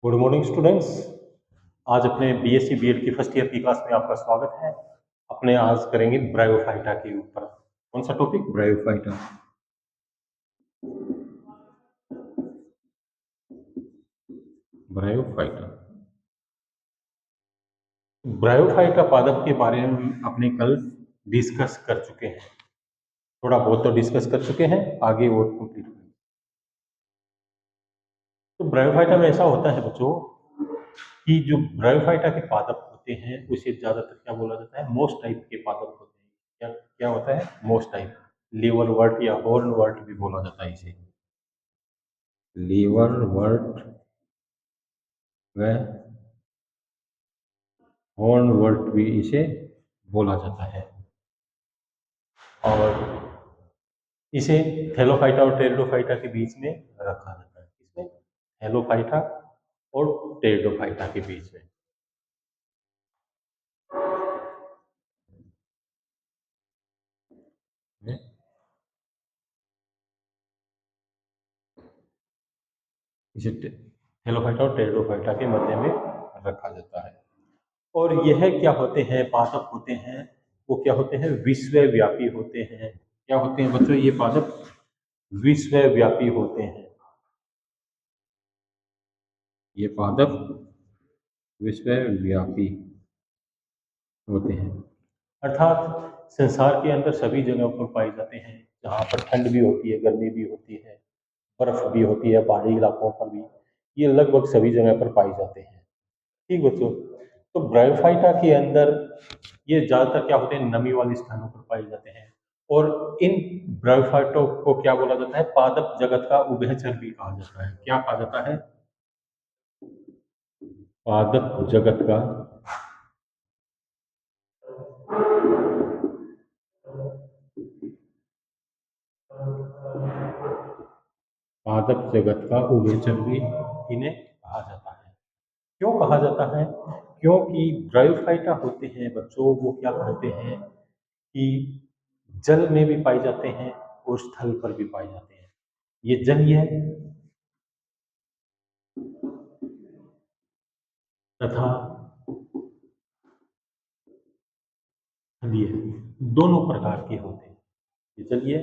Good morning students. आज अपने BSc BEd की फर्स्ट ईयर की क्लास में आपका स्वागत है। अपने आज करेंगे ब्रायोफाइटा के ऊपर। कौन सा टॉपिक? ब्रायोफाइटा। ब्रायोफाइटा ब्रायोफाइटा पादप के बारे में अपने कल डिस्कस कर चुके हैं। थोड़ा बहुत तो डिस्कस कर चुके हैं, आगे और कंप्लीट करेंगे। तो ब्रायोफाइटा में ऐसा होता है बच्चों कि जो ब्रायोफाइटा के पादप होते हैं उसे ज्यादातर क्या बोला जाता है? मोस्ट टाइप के पादप होते हैं। क्या क्या होता है? Most type. लीवर वर्ट या हॉर्न वर्ट भी बोला जाता है इसे। लीवर वर्ट व हॉर्न वर्ट भी इसे बोला जाता है। और इसे थैलोफाइटा और टेरिडोफाइटा के बीच में रखा जाता है। इसमें थैलोफाइटा और टेरिडोफाइटा के बीच में। इसे थैलोफाइटा और टेरिडोफाइटा के मध्य में रखा जाता है। और यह क्या होते हैं? पादप होते हैं वो क्या होते हैं? विश्वव्यापी होते हैं। क्या होते हैं बच्चों? ये पादप विश्वव्यापी होते हैं। ये पादप विश्वव्यापी होते हैं, अर्थात संसार के अंदर सभी जगहों पर पाए जाते हैं। जहाँ पर ठंड भी होती है, गर्मी भी होती है, बर्फ भी होती है, पहाड़ी इलाकों पर भी ये लगभग सभी जगह पर पाए जाते हैं। ठीक बच्चों। तो ब्रायोफाइटा के अंदर ये ज्यादातर क्या होते हैं? नमी वाले स्थानों पर पाए जाते हैं। और इन ब्रायोफाइटों को क्या बोला जाता है? पादप जगत का उभयचर भी कहा जाता है। क्या कहा जाता है? पादप जगत का पादप जगत का उभयचर भी इन्हें कहा जाता है। क्यों कहा जाता है? क्योंकि ब्रायोफाइटा होते हैं बच्चों, वो क्या करते हैं कि जल में भी पाए जाते हैं और स्थल पर भी पाए जाते हैं। ये जलीय तथा स्थलीय दोनों प्रकार के होते हैं। ये जलीय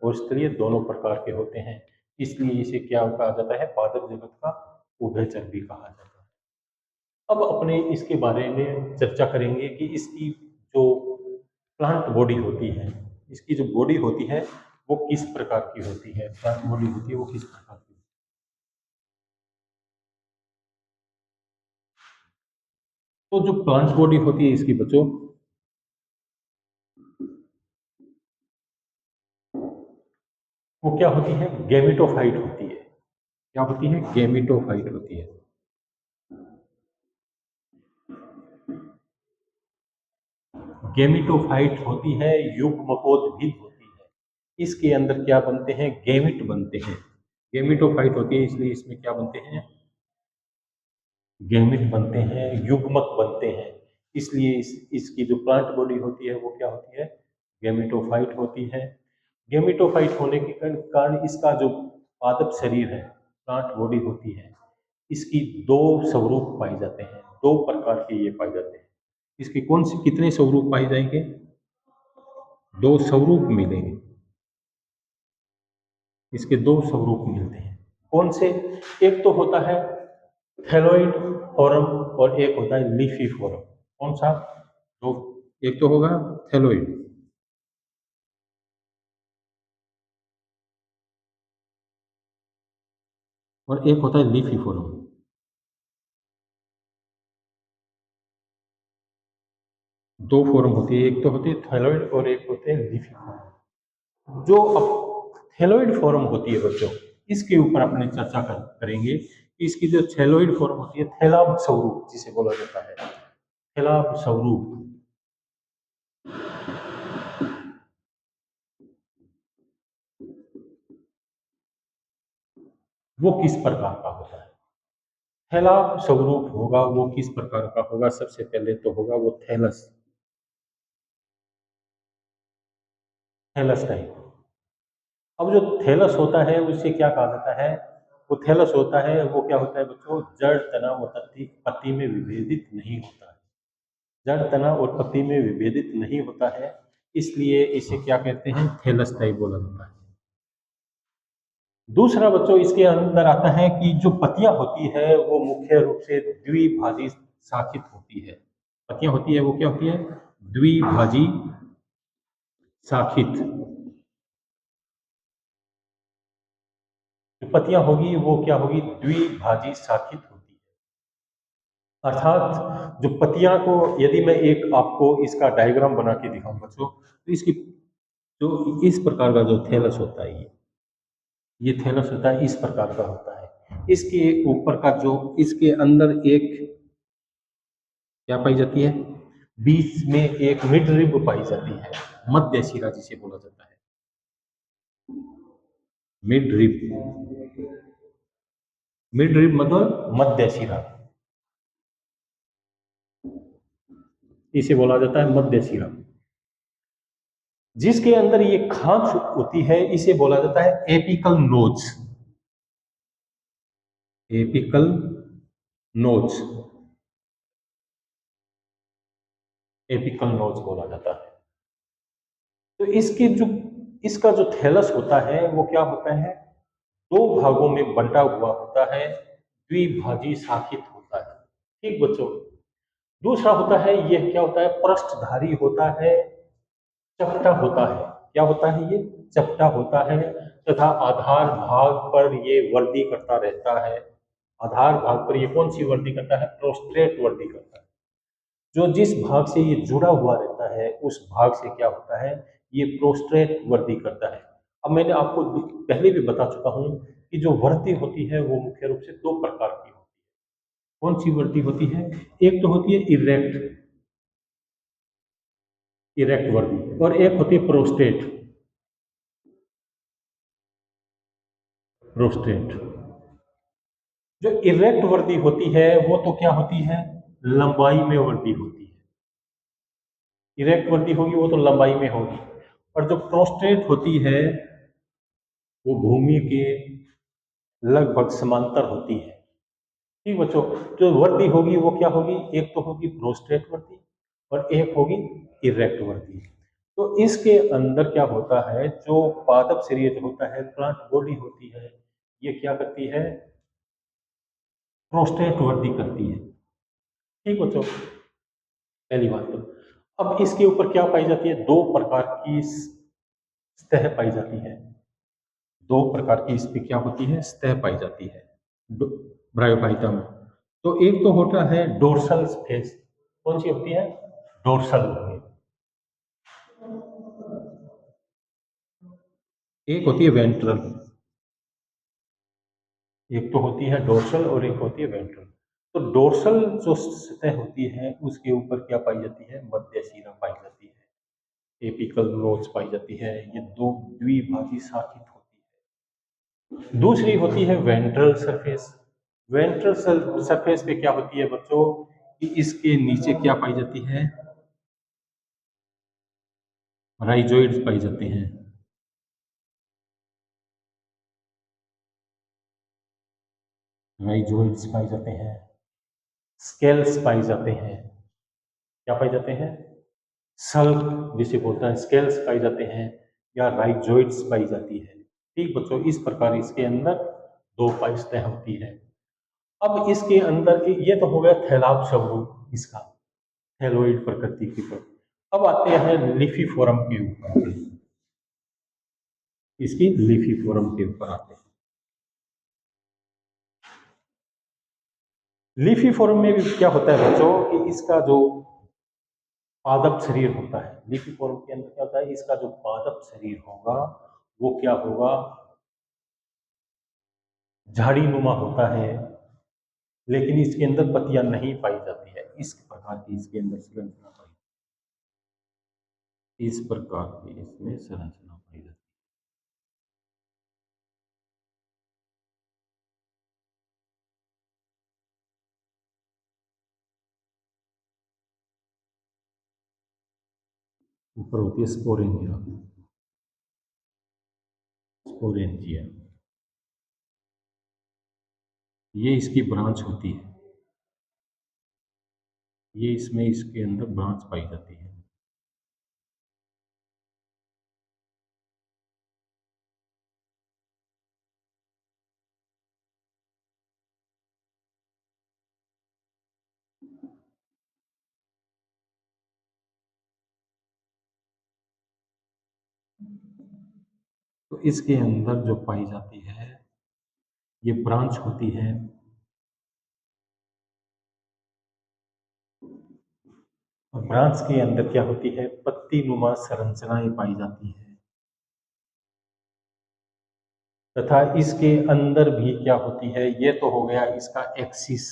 और स्थलीय दोनों प्रकार के होते हैं। इसलिए इसे क्या कहा जाता है? पादप जगत का उभयचर भी कहा जाता है। अब अपने इसके बारे में चर्चा करेंगे कि इसकी जो प्लांट बॉडी होती है, इसकी जो बॉडी होती है वो किस प्रकार की होती है। प्लांट बॉडी होती है वो किस प्रकार की? तो जो प्लांट बॉडी होती है इसकी बच्चों, वो क्या होती है? गेमिटोफाइट होती है। क्या होती है? गेमिटोफाइट होती है। गेमिटोफाइट होती है, युग्मकोद्भिद होती है। इसके अंदर क्या बनते हैं? गेमिट बनते हैं। गेमिटोफाइट होती है इसलिए इसमें क्या बनते हैं? गेमिट बनते हैं, युग्मक बनते हैं। इसलिए इसकी जो प्लांट बॉडी होती है वो क्या होती है? गेमिटोफाइट होती है। गेमिटोफाइट होने के कारण इसका जो पादप शरीर है, प्लांट बॉडी होती है, इसकी दो स्वरूप पाए जाते हैं। दो प्रकार के ये पाए जाते हैं। इसके कौन से कितने स्वरूप पाए जाएंगे? दो स्वरूप मिलेंगे। इसके दो स्वरूप मिलते हैं। कौन से? एक तो होता है थैलोइड फॉर्म और एक होता है लीफी फॉर्म। कौन सा? तो एक तो होगा थैलोइड और एक होता है लीफी फॉर्म। दो फॉर्म होती है, एक तो होती है थैलोइड और एक होते हैं लीफी फॉर्म। जो अब थैलोइड फॉर्म होती है बच्चों, इसके ऊपर अपने चर्चा करेंगे कि इसकी जो थैलोइड फॉर्म होती है, थैलाब स्वरूप जिसे बोला जाता है, थैलाब स्वरूप, वो किस प्रकार का होता है? थैलाब स्वरूप होगा वो किस प्रकार का होगा? सबसे पहले तो होगा वो थैलस, थैलस टाइप। अब जो थैलस होता है उसे क्या कहा जाता है? वो थैलस होता है वो क्या होता है बच्चों, जड़, तना और पत्ती में विभेदित नहीं होता है। जड़, तना और पत्ती में विभेदित नहीं होता है, इसलिए इसे क्या कहते हैं, थैलस टाइप बोला जाता है। दूसरा बच्चों इसके अंदर आता है कि जो पत्तियां होती है वो मुख्य रूप से द्विभाजी शाखित होती है। पत्तियां होती है वो क्या होती है, द्विभाजी शाखित। जो पत्तियां होगी वो क्या होगी, द्विभाजी शाखित होती है। अर्थात जो पत्तियां को, यदि मैं एक आपको इसका डायग्राम बना के दिखाऊं बच्चों, तो इसकी जो इस प्रकार का जो थैलस होता है, ये थैलस होता है, इस प्रकार का होता है। इसके ऊपर का जो, इसके अंदर एक क्या पाई जाती है, बीच में एक मिड रिब पाई जाती है, मध्य शिरा जिसे बोला जाता है, मिड रिब। मिड रिब मतलब मध्य शिरा, इसे बोला जाता है मध्य शिरा। जिसके अंदर ये खांच होती है इसे बोला जाता है apical nose. Apical nose, apical nose बोला जाता है। तो इसकी जो, इसका जो थैलस होता है वो क्या होता है, दो भागों में बंटा हुआ होता है, द्विभाजी शाखित होता है। ठीक बच्चों। दूसरा होता है, ये क्या होता है, पृष्ठधारी होता है, चपटा होता है। क्या होता है ये, चपटा होता है, तथा आधार भाग पर ये वर्दी करता रहता है। आधार भाग पर ये कौन सी वर्दी करता है, प्रोस्ट्रेट वर्दी करता है। जो जिस भाग से ये जुड़ा हुआ रहता है उस भाग से क्या होता है, ये प्रोस्ट्रेट वर्दी करता है। अब मैंने आपको पहले भी बता चुका हूं कि जो वर्दी होती है वो मुख्य रूप से दो प्रकार की होती है। कौन सी वर्दी होती है, एक तो होती है इरेक्ट, इरेक्ट वर्दी, और एक होती है प्रोस्टेट, प्रोस्टेट। जो इरेक्ट वर्दी होती है वो तो क्या होती है, लंबाई में वर्दी होती है। इरेक्ट वर्दी होगी वो तो लंबाई में होगी, और जो प्रोस्टेट होती है वो भूमि के लगभग समांतर होती है। ठीक बच्चों। जो वर्दी होगी वो क्या होगी, एक तो होगी प्रोस्टेट वर्दी और एक होगी इरेक्ट वर्दी। तो इसके अंदर क्या होता है, जो पादप शरीर होता है, प्लांट बॉडी होती है, ये क्या करती है, प्रोस्टेट वर्दी करती है। ठीक बच्चों, पहली बात तो। अब इसके ऊपर क्या पाई जाती है, दो प्रकार की सतह पाई जाती है। दो प्रकार की इस पे क्या होती है, सतह पाई जाती है ब्रायोफाइटा में। तो एक तो होता है डोर्सल फेस। कौन सी होती है, डोर्सल। एक होती है वेंट्रल, एक तो होती है डोर्सल और एक होती है वेंट्रल। तो डोर्सल जो सतह होती है उसके ऊपर क्या पाई जाती है, मध्य शिरा पाई जाती है, एपिकल नोच पाई जाती है। ये दो द्विभाजी शाखित होती है। दूसरी होती है वेंट्रल सरफेस। वेंट्रल सरफेस पे क्या होती है बच्चों, कि इसके नीचे क्या पाई जाती है, राइजोइड्स पाई जाते हैं। राइजोइड्स पाए जाते हैं, स्केल्स पाए जाते हैं। क्या पाए जाते हैं, सल्क जिसे बोलते हैं, स्केल्स पाई जाते हैं, या राइजोइड्स पाई जाती है। ठीक बच्चों, इस प्रकार इसके अंदर दो पाइस्तें होती है। अब इसके अंदर ये तो हो गया थैलाब स्वरूप इसका, थैलोइड प्रकृति की पर। अब आते हैं लीफी फोरम के ऊपर, इसकी लीफी फोरम के ऊपर आते हैं। लीफी फोरम में भी क्या होता है बच्चों, कि इसका जो पादप शरीर होता है, लीफी फॉर्म के अंदर क्या होता है, इसका जो पादप शरीर होगा वो क्या होगा, झाड़ी नुमा होता है, लेकिन इसके अंदर पत्तियां नहीं पाई जाती है। इस प्रकार की इसके अंदर संरचना पाई, इस प्रकार की इसमें संरचना पाई जाती है। ऊपर होती है स्पोरेंजिया, स्पोरेंजिया। ये इसकी ब्रांच होती है, ये इसमें इसके अंदर ब्रांच पाई जाती है। तो इसके अंदर जो पाई जाती है ये ब्रांच होती है, और ब्रांच के अंदर क्या होती है, पत्ती नुमा संरचनाएं पाई जाती है। तथा इसके अंदर भी क्या होती है, ये तो हो गया इसका एक्सिस,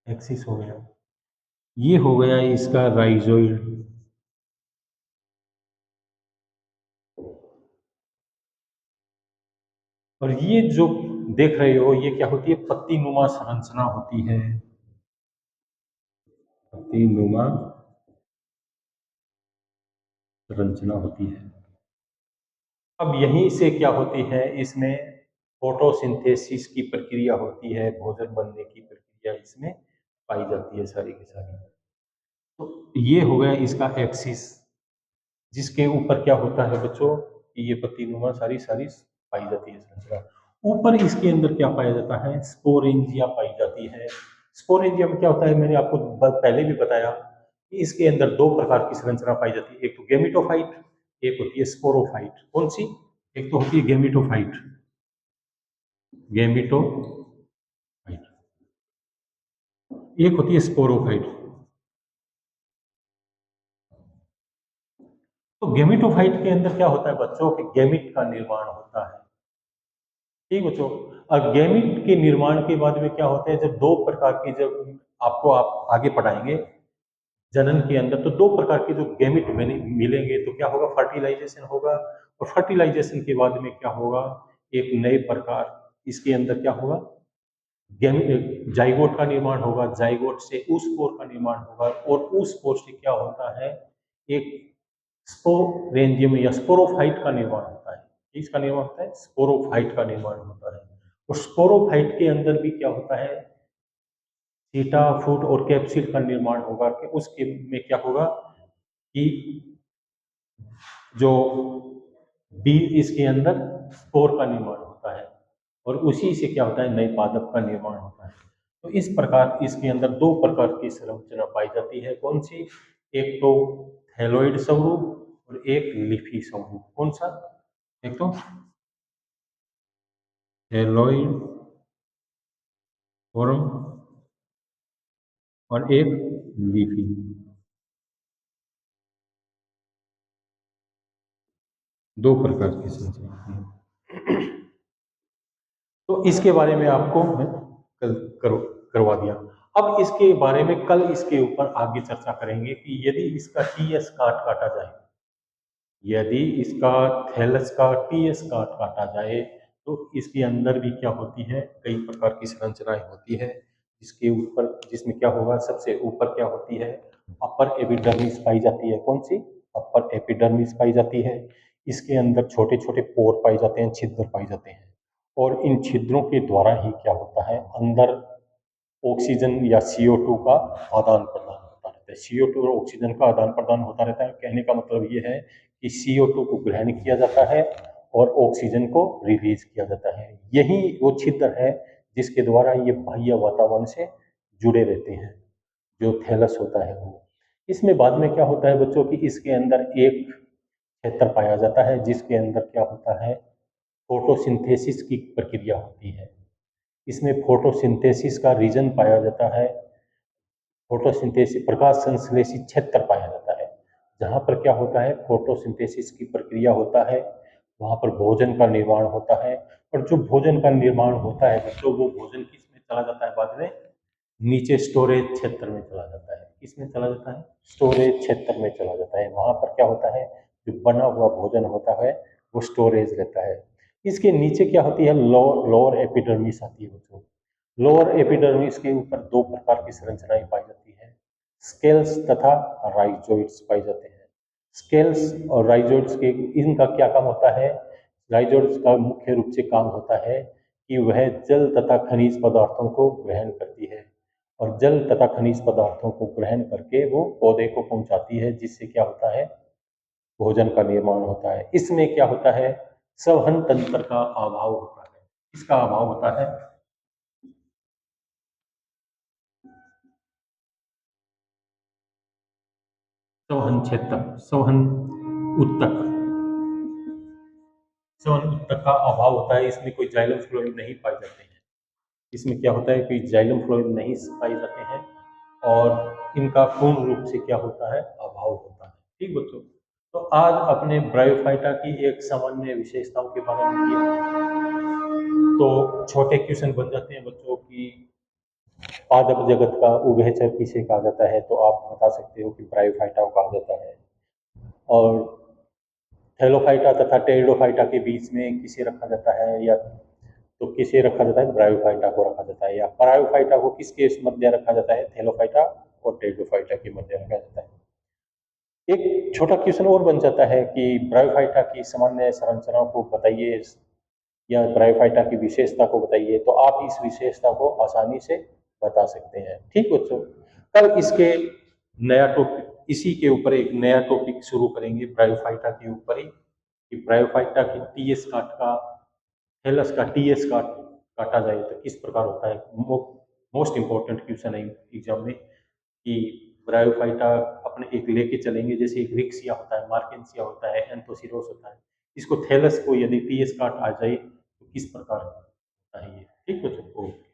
एक्सिस हो गया, ये हो गया इसका राइजोइड, और ये जो देख रहे हो ये क्या होती है, पत्ती नुमा संरचना होती है, पत्ती नुमा संरचना होती है। अब यहीं से क्या होती है, इसमें फोटोसिंथेसिस की प्रक्रिया होती है, भोजन बनने की प्रक्रिया इसमें पाई जाती है सारी की सारी। तो ये हो गया इसका एक्सिस, जिसके ऊपर क्या होता है बच्चों कि ये पत्तीनुमा सारी सारी पाई जाती है संरचना। ऊपर इसके अंदर क्या पाया जाता है, स्पोरेंजिया पाई जाती है। स्पोरेंजिया में क्या होता है, मैंने आपको पहले भी बताया कि इसके अंदर दो प्रकार की संरचना पाई जाती है, एक तो गेमिटोफाइट, एक होती है स्पोरोफाइट। कौन सी? एक तो होती है गेमिटोफाइट, गेमिटोफाइट, एक होती है स्पोरोफाइट। तो गेमिटोफाइट के अंदर क्या होता है बच्चों कि गैमिट का निर्माण होता है। ठीक बच्चों, और गैमिट के निर्माण के बाद में क्या होता है, जब दो प्रकार की, जब आपको आप आगे पढ़ाएंगे जनन के अंदर, तो दो प्रकार के जो गैमिट मिलेंगे तो क्या होगा, फर्टिलाइजेशन होगा, और फर्टिलाइजेशन के बाद में क्या होगा, एक नए प्रकार इसके अंदर क्या होगा, जाइगोट का निर्माण होगा, जाइगोट से ऊसपोर का निर्माण होगा, और ऊसपोर से क्या होता है, एक स्पोरेंजियम या स्पोरोफाइट का निर्माण होता है। इसका निर्माण होता है, स्पोरोफाइट का निर्माण होता है। और स्पोरोफाइट के अंदर भी क्या होता है, सीटा फूट और कैप्सिड का निर्माण होगा, कि उसके में क्या होगा कि जो बी इसके अंदर स्पोर का निर्माण होता है, और उसी से क्या होता है, नए पादप का निर्माण होता है। तो इस प्रकार इसके अंदर दो प्रकार की संरचना पाई जाती है। कौन सी? एक तो थैलोइड स्वरूप और एक लिफी स्वरूप। कौन सा? एक तो थैलोइड फॉर्म और एक लीफी। दो प्रकार की संरचना। तो इसके बारे में आपको मैं कल करवा दिया। अब इसके बारे में कल इसके ऊपर आगे चर्चा करेंगे कि यदि इसका टीएस काट काटा जाए, यदि इसका थैलस का टीएस काट काटा जाए तो इसके अंदर भी क्या होती है, कई प्रकार की संरचनाएं होती है। इसके ऊपर जिसमें क्या होगा, सबसे ऊपर क्या होती है, अपर एपिडर्मिस पाई जाती है। कौन सी? अपर एपिडर्मिस पाई जाती है। इसके अंदर छोटे छोटे पोर पाए जाते हैं, छिद्र पाए जाते हैं, और इन छिद्रों के द्वारा ही क्या होता है, अंदर ऑक्सीजन या CO2 का आदान प्रदान होता रहता है। CO2 और ऑक्सीजन का आदान प्रदान होता रहता है। कहने का मतलब ये है कि CO2 को ग्रहण किया जाता है और ऑक्सीजन को रिलीज किया जाता है। यही वो छिद्र है जिसके द्वारा ये बाह्य वातावरण से जुड़े रहते हैं, जो थैलस होता है वो। इसमें बाद में क्या होता है बच्चों की, इसके अंदर एक क्षेत्र पाया जाता है जिसके अंदर क्या होता है, फोटोसिंथेसिस की प्रक्रिया होती है। इसमें फोटोसिंथेसिस का रीजन पाया जाता है, फोटोसिंथेसिस प्रकाश संश्लेषित क्षेत्र पाया जाता है। जहाँ पर क्या होता है, फोटोसिंथेसिस की प्रक्रिया होता है, वहाँ पर भोजन का निर्माण होता है। और जो भोजन का निर्माण होता है तो वो भोजन किस में चला जाता है, बाद में नीचे स्टोरेज क्षेत्र में चला जाता है। किसमें चला जाता है? स्टोरेज क्षेत्र में चला जाता है। वहाँ पर क्या होता है, जो बना हुआ भोजन होता है वो स्टोरेज रहता है। इसके नीचे क्या होती है, लोअर एपिडर्मिस आती है बच्चों। लोअर एपिडर्मिस के ऊपर दो प्रकार की संरचनाएं पाई जाती है, स्केल्स तथा राइजोइड्स पाई जाते हैं। स्केल्स और राइजोइड्स के इनका क्या काम होता है, राइजोइड्स का मुख्य रूप से काम होता है कि वह जल तथा खनिज पदार्थों को ग्रहण करती है और जल तथा खनिज पदार्थों को ग्रहण करके वो पौधे को पहुंचाती है, जिससे क्या होता है, भोजन का निर्माण होता है। इसमें क्या होता है, संवहन तंत्र का अभाव होता है। इसका अभाव होता है, संवहन क्षेत्र, संवहन उत्तक, संवहन उत्तक का अभाव होता है। इसमें कोई जाइलम फ्लोएम नहीं पाए जाते हैं। इसमें क्या होता है कि जाइलम फ्लोएम नहीं पाए जाते हैं और इनका पूर्ण रूप से क्या होता है, अभाव होता है। ठीक बच्चों, तो आज अपने ब्रायोफाइटा की एक सामान्य विशेषताओं के बारे में किया। तो छोटे क्वेश्चन बन जाते हैं बच्चों की, पादप जगत का उभयचर किसे कहा जाता है, तो आप बता सकते हो कि ब्रायोफाइटा को कहा जाता है। और थैलोफाइटा तथा टेरिडोफाइटा के बीच में किसे रखा जाता है, या तो किसे रखा जाता है, ब्रायोफाइटा को रखा जाता है। या ब्रायोफाइटा को किसके मध्य रखा जाता है, थैलोफाइटा और टेरिडोफाइटा के मध्य रखा जाता है। एक छोटा क्वेश्चन और बन जाता है कि ब्रायोफाइटा की सामान्य संरचना को बताइए या ब्रायोफाइटा की विशेषता को बताइए, तो आप इस विशेषता को आसानी से बता सकते हैं। ठीक बच्चों, कल इसके नया टॉपिक, इसी के ऊपर एक नया टॉपिक शुरू करेंगे ब्रायोफाइटा के ऊपर ही, कि ब्रायोफाइटा की टीएस काट का, थैलस का टीएस काट काटा जाए तो किस प्रकार होता है। मोस्ट इंपॉर्टेंट क्वेश्चन है एग्जाम में, कि ब्रायोफाइटा अपने एक लेके चलेंगे, जैसे एक रिक्सिया होता है, मार्केंसिया होता है, एंथोसिरोस होता है, इसको थैलस को यदि टीएस काट आ जाए तो किस प्रकार होता है ये। ठीक बच्चों, ओके।